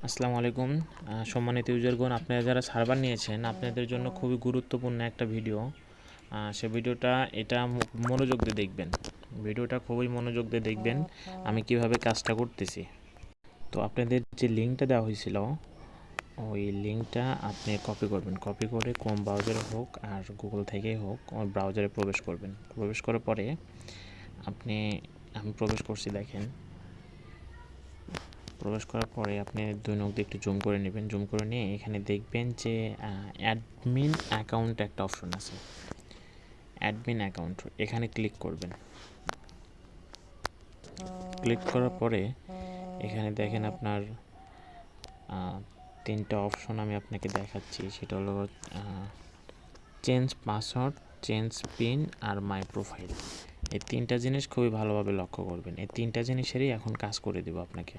আসসালামু আলাইকুম সম্মানিত ইউজারগণ, আপনারা যারা সার্ভার নিয়েছেন আপনাদের জন্য খুবই গুরুত্বপূর্ণ একটা ভিডিও। সে ভিডিওটা মনোযোগ দিয়ে দেখবেন। ভিডিওটা খুবই মনোযোগ দিয়ে দেখবেন আমি কিভাবে কাজটা করতেছি। তো আপনাদের যে লিঙ্কটা দেওয়া হয়েছিল ওই লিঙ্কটা আপনি কপি করবেন, কপি করে ক্রোম ব্রাউজারে হোক আর গুগল থেকেই হোক ওই ব্রাউজারে প্রবেশ করবেন। প্রবেশ করার পরে আমি প্রবেশ করছি, দেখেন। প্রবেশ করার পরে আপনি দুই নখ দিয়ে একটু জুম করে নেবেন। জুম করে নিয়ে এখানে দেখবেন যে অ্যাডমিন অ্যাকাউন্ট একটা অপশন আছে, অ্যাডমিন অ্যাকাউন্ট, এখানে ক্লিক করবেন। ক্লিক করার পরে এখানে দেখেন আপনার তিনটা অপশন আমি আপনাকে দেখাচ্ছি। সেটা হলো চেঞ্জ পাসওয়ার্ড, চেঞ্জ পিন আর মাই প্রোফাইল। এই তিনটা জিনিস খুবই ভালোভাবে লক্ষ্য করবেন। এই তিনটা জিনিসেরই এখন কাজ করে দেব আপনাকে।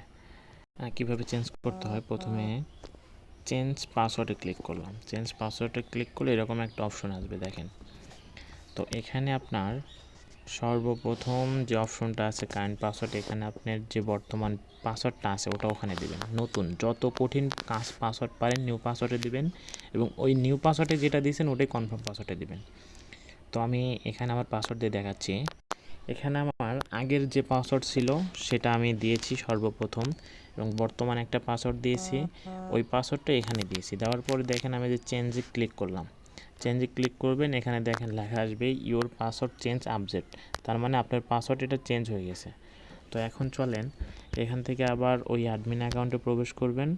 কীভাবে চেঞ্জ করতে হয়, প্রথমে চেঞ্জ পাসওয়ার্ডে ক্লিক করলাম। চেঞ্জ পাসওয়ার্ডে ক্লিক করলে এরকম একটা অপশন আসবে, দেখেন। তো এখানে আপনার সর্বপ্রথম যে অপশনটা আছে কারেন্ট পাসওয়ার্ড, এখানে আপনার যে বর্তমান পাসওয়ার্ডটা আছে ওটা ওখানে দিবেন। নতুন যত কঠিন পাসওয়ার্ড পারেন নিউ পাসওয়ার্ডে দিবেন, এবং ওই নিউ পাসওয়ার্ডে যেটা দিয়েছেন ওটাই কনফার্ম পাসওয়ার্ডে দিবেন। তো আমি এখানে আমার পাসওয়ার্ড দিয়ে দেখাচ্ছি। এখানে আমার আগের যে পাসওয়ার্ড ছিল সেটা আমি দিয়েছি সর্বপ্রথম, এবং বর্তমানে একটা পাসওয়ার্ড দিয়েছি, ওই পাসওয়ার্ডটা এখানে দিয়েছি। দেওয়ার পরে দেখেন আমি যে চেঞ্জে ক্লিক করলাম। চেঞ্জে ক্লিক করবেন, এখানে দেখেন লেখা আসবে ইওর পাসওয়ার্ড চেঞ্জ আপডেট, তার মানে আপনার পাসওয়ার্ড এটা চেঞ্জ হয়ে গেছে। তো এখন চলেন এখান থেকে আবার ওই অ্যাডমিন অ্যাকাউন্টে প্রবেশ করবেন।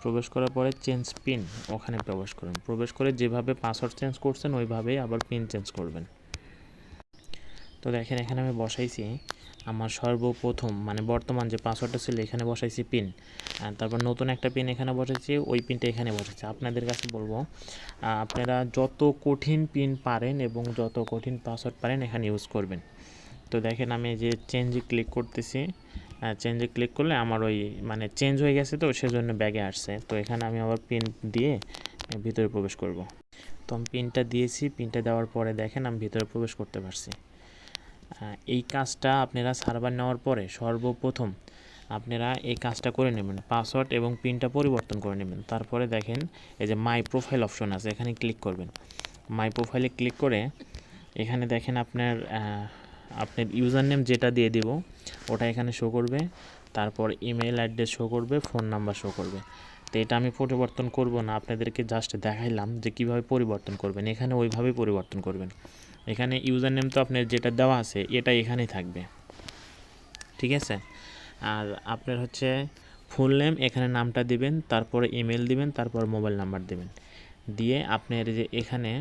প্রবেশ করার পরে চেঞ্জ পিন ওখানে প্রবেশ করুন। প্রবেশ করে যেভাবে পাসওয়ার্ড চেঞ্জ করছেন ওইভাবেই আবার পিন চেঞ্জ করবেন। তো দেখেন এখানে আমি বসাইছি আমার সর্বপ্রথম মানে বর্তমান যে পাসওয়ার্ডটা ছিল এখানে বসাইছি পিন, আর তারপর নতুন একটা পিন এখানে বসাইছি, ওই পিনটা এখানে বসাইছি। আপনাদের কাছে বলবো আপনারা যত কঠিন পিন পারেন এবং যত কঠিন পাসওয়ার্ড পারেন এখানে ইউজ করবেন। তো দেখেন আমি যে চেঞ্জে ক্লিক করতেছি, চেঞ্জে ক্লিক করলে আমার ওই মানে চেঞ্জ হয়ে গেছে, তো সেজন্য ব্যাগে আসছে। তো এখানে আমি আবার পিন দিয়ে ভিতরে প্রবেশ করব। তো আমি পিনটা দিয়েছি, পিনটা দেওয়ার পরে দেখেন আমি ভিতরে প্রবেশ করতে পারছি। এই কাজটা আপনারা সার্ভার নেওয়ার পরে সর্বপ্রথম আপনারা এই কাজটা করে নেবেন, পাসওয়ার্ড এবং পিনটা পরিবর্তন করে নেবেন। তারপরে দেখেন এই যে মাই প্রোফাইল অপশন আছে, এখানে ক্লিক করবেন। মাই প্রোফাইলে ক্লিক করে এখানে দেখেন আপনার ইউজার নেম যেটা দিয়ে দিব ওটা এখানে শো করবে, তারপর ইমেল অ্যাড্রেস শো করবে, ফোন নাম্বার শো করবে। তো এটা আমি পরিবর্তন করব না, আপনাদেরকে জাস্ট দেখাইলাম যে কীভাবে পরিবর্তন করবেন। এখানে ওইভাবেই পরিবর্তন করবেন। এখানে ইউজার নেম তো আপনার যেটা দেওয়া আছে এটা এখানেই থাকবে, ঠিক আছে। আর আপনার হচ্ছে ফুল নেম, এখানে নামটা দিবেন, তারপরে ইমেল দিবেন, তারপর মোবাইল নাম্বার দিবেন। দিয়ে আপনার যে এখানে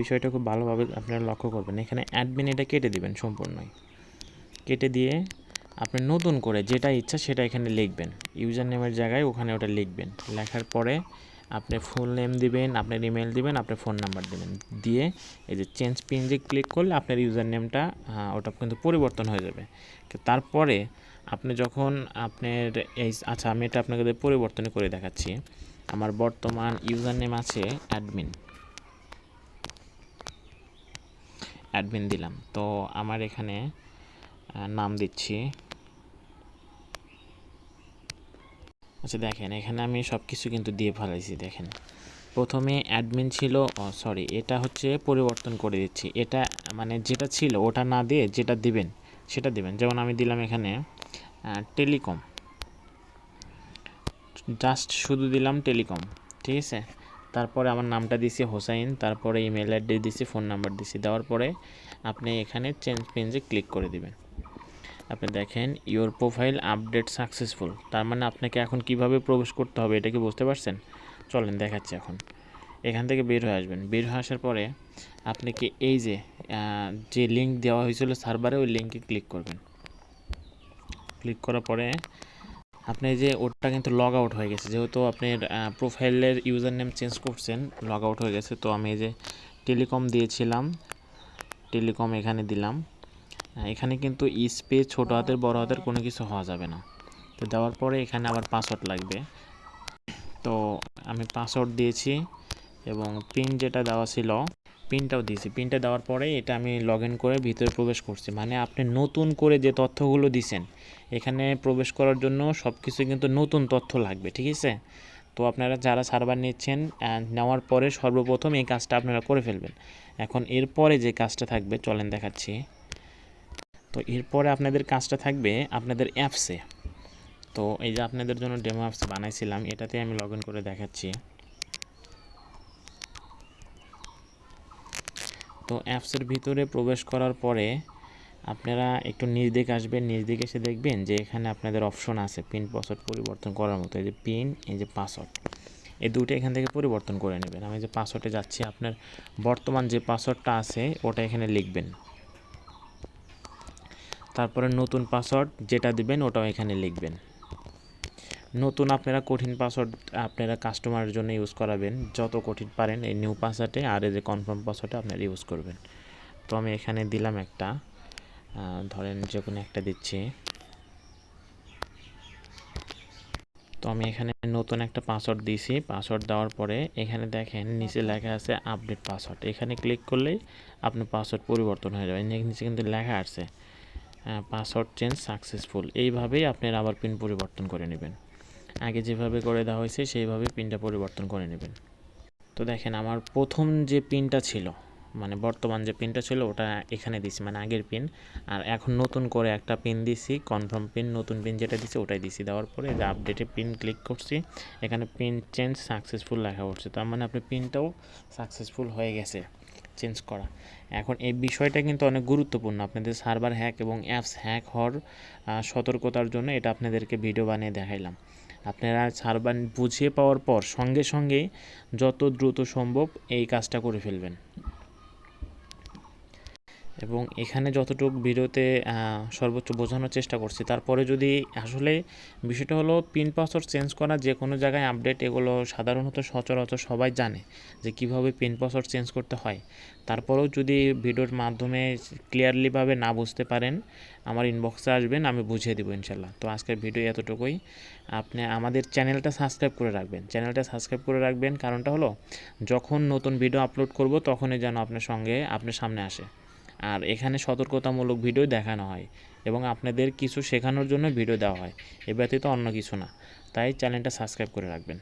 বিষয়টা খুব ভালোভাবে আপনারা লক্ষ্য করবেন। এখানে অ্যাডমিন এটা কেটে দিবেন সম্পূর্ণই। কেটে দিয়ে আপনি নতুন করে যেটা ইচ্ছা সেটা এখানে লিখবেন, ইউজার নেমের জায়গায় ওখানে ওটা লিখবেন। লেখার পরে আপনি ফুল নেম দিবেন, আপনার ইমেল দিবেন, আপনার ফোন নাম্বার দিবেন। দিয়ে এই যে চেঞ্জ পিন যে ক্লিক করলে আপনার ইউজার নেমটা ওটা কিন্তু পরিবর্তন হয়ে যাবে। তারপরে আপনি যখন আপনার আচ্ছা আমি এটা আপনাকে পরিবর্তন করে দেখাচ্ছি। আমার বর্তমান ইউজার নেম আছে অ্যাডমিন দিলাম। তো আমার এখানে নাম দিচ্ছি, আচ্ছা দেখেন এখানে আমি সব কিছু কিন্তু দিয়ে ফেলাইছি। দেখেন প্রথমে অ্যাডমিন ছিল, সরি এটা হচ্ছে পরিবর্তন করে দিচ্ছি। এটা মানে যেটা ছিল ওটা না দিয়ে যেটা দিবেন সেটা দিবেন। যেমন আমি দিলাম এখানে টেলিকম, জাস্ট শুধু দিলাম টেলিকম, ঠিক আছে। তারপরে আমার নামটা দিছি হোসাইন, তারপরে ইমেল অ্যাড্রেস দিছি, ফোন নাম্বার দিছি। দেওয়ার পরে আপনি এখানে চেঞ্জ পেজে ক্লিক করে দিবেন। আপনি দেখেন ইওর প্রোফাইল আপডেট সাকসেসফুল, তার মানে আপনাকে এখন কিভাবে প্রবেশ করতে হবে এটা কি বুঝতে পারছেন? চলেন দেখাচ্ছি। এখন এখান থেকে বের হয়ে আসবেন। বের হয়ে আসার পরে আপনি কি এই যে লিঙ্ক দেওয়া হয়েছিল সার্ভারে ওই লিঙ্কে ক্লিক করবেন। ক্লিক করার পরে আপনি যে ওটা কিন্তু লগ আউট হয়ে গেছে, যেহেতু আপনার প্রোফাইলের ইউজার নেম চেঞ্জ করছেন, লগ আউট হয়ে গেছে। তো আমি এই যে টেলিকম দিয়েছিলাম, টেলিকম এখানে দিলাম। এখানে কিন্তু স্পেস ছোটো হাতের বড় হাতের কোনো কিছু হওয়া যাবে না। তো দেওয়ার পরে এখানে আবার পাসওয়ার্ড লাগবে। তো আমি পাসওয়ার্ড দিয়েছি এবং পিন যেটা দেওয়া ছিল পিনটাও দিয়েছি। পিনটা দেওয়ার পরে এটা আমি লগ ইন করে ভিতরে প্রবেশ করছি। মানে আপনি নতুন করে যে তথ্যগুলো দিছেন এখানে প্রবেশ করার জন্য সব কিছু কিন্তু নতুন তথ্য লাগবে, ঠিক আছে? তো আপনারা যারা সার্ভার নিচ্ছেন নেওয়ার পরে সর্বপ্রথম এই কাজটা আপনারা করে ফেলবেন। এখন এরপরে যে কাজটা থাকবে চলেন দেখাচ্ছি। তো এরপরে আপনাদের কাজটা থাকবে আপনাদের অ্যাপসে। তো এই যে আপনাদের জন্য ডেমো অ্যাপস বানাইছিলাম, এটাতে আমি লগ ইন করে দেখাচ্ছি। তো অ্যাপসের ভিতরে প্রবেশ করার পরে আপনারা একটু নিচ দিকে আসবেন। নিচ দিকে এসে দেখবেন যে এখানে আপনাদের অপশন আছে পিন পাসওয়ার্ড পরিবর্তন করার মতো। এই যে পিন, এই যে পাসওয়ার্ড, এই দুটো এখান থেকে পরিবর্তন করে নেবেন। আমি যে পাসওয়ার্ডে যাচ্ছি, আপনার বর্তমান যে পাসওয়ার্ডটা আছে ওটা এখানে লিখবেন। তারপরে নতুন পাসওয়ার্ড যেটা দিবেন ওটাও এখানে লিখবেন। নতুন আপনারা কঠিন পাসওয়ার্ড আপনারা কাস্টমারের জন্য ইউজ করাবেন, যত কঠিন পারেন এই নিউ পাসওয়ার্ডে, আর এই যে কনফার্ম পাসওয়ার্ডে আপনারা ইউজ করবেন। তো আমি এখানে দিলাম একটা, ধরেন যে কোনো একটা দিচ্ছি। তো আমি এখানে নতুন একটা পাসওয়ার্ড দিয়েছি। পাসওয়ার্ড দেওয়ার পরে এখানে দেখেন নিচে লেখা আছে আপডেট পাসওয়ার্ড। এখানে ক্লিক করলেই আপনার পাসওয়ার্ড পরিবর্তন হয়ে যাবে। নিচে কিন্তু লেখা আছে পাসওয়ার্ড চেঞ্জ সাকসেসফুল। এইভাবেই আপনারা আবার পিন পরিবর্তন করে নেবেন। আগে যেভাবে করে দেওয়া হয়েছে সেইভাবেই পিনটা পরিবর্তন করে নেবেন। তো দেখেন আমার প্রথম যে পিনটা ছিল, মানে বর্তমান যে পিনটা ছিল ওটা এখানে দিছি, মানে আগের পিন। আর এখন নতুন করে একটা পিন দিছি, কনফার্ম পিন। নতুন পিন যেটা দিছি ওটাই দিছি। দেওয়ার পরে যে আপডেটে পিন ক্লিক করছি, এখানে পিন চেঞ্জ সাকসেসফুল লেখা উঠছে। তার মানে আপনার পিনটাও সাকসেসফুল হয়ে গেছে চেঞ্জ করা। এখন এই বিষয়টা কিন্তু অনেক গুরুত্বপূর্ণ। আপনাদের সার্ভার হ্যাক এবং অ্যাপস হ্যাক হওয়ার সতর্কতার জন্য এটা আপনাদেরকে ভিডিও বানিয়ে দেখাইলাম। আপনারা সার্ভার বুঝিয়ে পাওয়ার পর সঙ্গে সঙ্গে যত দ্রুত সম্ভব এই কাজটা করে ফেলবেন। এবং এখানে যতটুকু ভিডিওতে সর্বোচ্চ বোঝানোর চেষ্টা করছি, তারপরে যদি আসলে বিষয়টা হলো পিন পাসওয়ার্ড চেঞ্জ করা যে কোনো জায়গায় আপডেট, এগুলো সাধারণত সচরাচর সবাই জানে যে কিভাবে পিন পাসওয়ার্ড চেঞ্জ করতে হয়। তারপরেও যদি ভিডিওর মাধ্যমে ক্লিয়ারলিভাবে না বুঝতে পারেন আমার ইনবক্সে আসবেন, আমি বুঝিয়ে দেবো ইনশাল্লাহ। তো আজকের ভিডিও এতটুকুই। আপনি আমাদের চ্যানেলটা সাবস্ক্রাইব করে রাখবেন। চ্যানেলটা সাবস্ক্রাইব করে রাখবেন কারণটা হলো যখন নতুন ভিডিও আপলোড করব তখনই যেন আপনার সামনে আসে। আর এখানে সতর্কতামূলক ভিডিও দেখানো হয় এবং আপনাদের কিছু শেখানোর জন্য ভিডিও দেওয়া হয়, এ ব্যতীত অন্য কিছু না। তাই চ্যানেলটা সাবস্ক্রাইব করে রাখবেন।